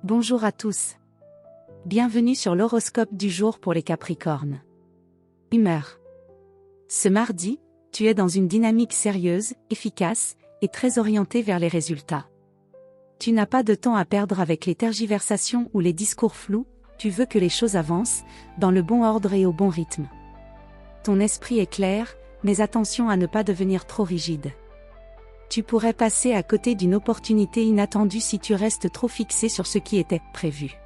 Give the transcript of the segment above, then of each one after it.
Bonjour à tous. Bienvenue sur l'horoscope du jour pour les Capricornes. Humeur. Ce mardi, tu es dans une dynamique sérieuse, efficace, et très orientée vers les résultats. Tu n'as pas de temps à perdre avec les tergiversations ou les discours flous, tu veux que les choses avancent, dans le bon ordre et au bon rythme. Ton esprit est clair, mais attention à ne pas devenir trop rigide. Tu pourrais passer à côté d'une opportunité inattendue si tu restes trop fixé sur ce qui était prévu.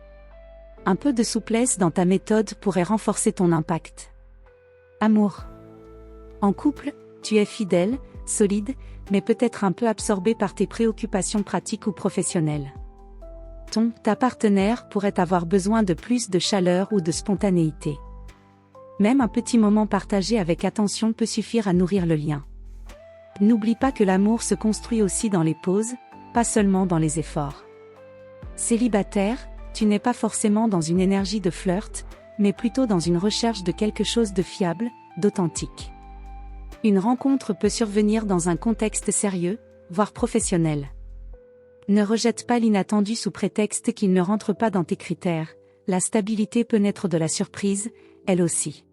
Un peu de souplesse dans ta méthode pourrait renforcer ton impact. Amour. En couple, tu es fidèle, solide, mais peut-être un peu absorbé par tes préoccupations pratiques ou professionnelles. Ta partenaire pourrait avoir besoin de plus de chaleur ou de spontanéité. Même un petit moment partagé avec attention peut suffire à nourrir le lien. N'oublie pas que l'amour se construit aussi dans les pauses, pas seulement dans les efforts. Célibataire, tu n'es pas forcément dans une énergie de flirt, mais plutôt dans une recherche de quelque chose de fiable, d'authentique. Une rencontre peut survenir dans un contexte sérieux, voire professionnel. Ne rejette pas l'inattendu sous prétexte qu'il ne rentre pas dans tes critères, la stabilité peut naître de la surprise, elle aussi.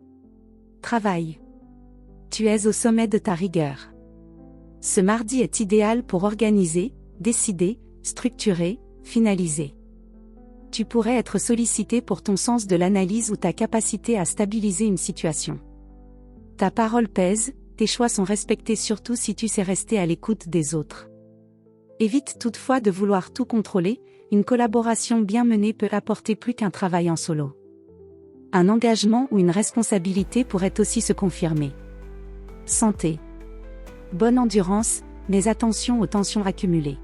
Travail. Tu es au sommet de ta rigueur. Ce mardi est idéal pour organiser, décider, structurer, finaliser. Tu pourrais être sollicité pour ton sens de l'analyse ou ta capacité à stabiliser une situation. Ta parole pèse, tes choix sont respectés surtout si tu sais rester à l'écoute des autres. Évite toutefois de vouloir tout contrôler, une collaboration bien menée peut apporter plus qu'un travail en solo. Un engagement ou une responsabilité pourrait aussi se confirmer. Santé. Bonne endurance, mais attention aux tensions accumulées.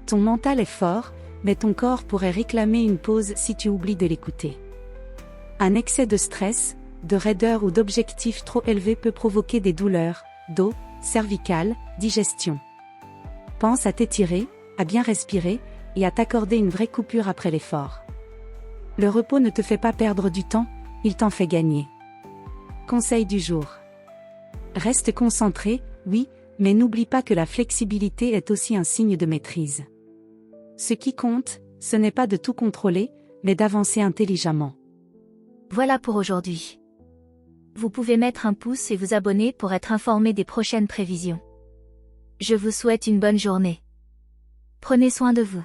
Ton mental est fort, mais ton corps pourrait réclamer une pause si tu oublies de l'écouter. Un excès de stress, de raideur ou d'objectifs trop élevés peut provoquer des douleurs, dos, cervicales, digestion. Pense à t'étirer, à bien respirer, et à t'accorder une vraie coupure après l'effort. Le repos ne te fait pas perdre du temps, il t'en fait gagner. Conseil du jour. Reste concentré, oui, mais n'oublie pas que la flexibilité est aussi un signe de maîtrise. Ce qui compte, ce n'est pas de tout contrôler, mais d'avancer intelligemment. Voilà pour aujourd'hui. Vous pouvez mettre un pouce et vous abonner pour être informé des prochaines prévisions. Je vous souhaite une bonne journée. Prenez soin de vous.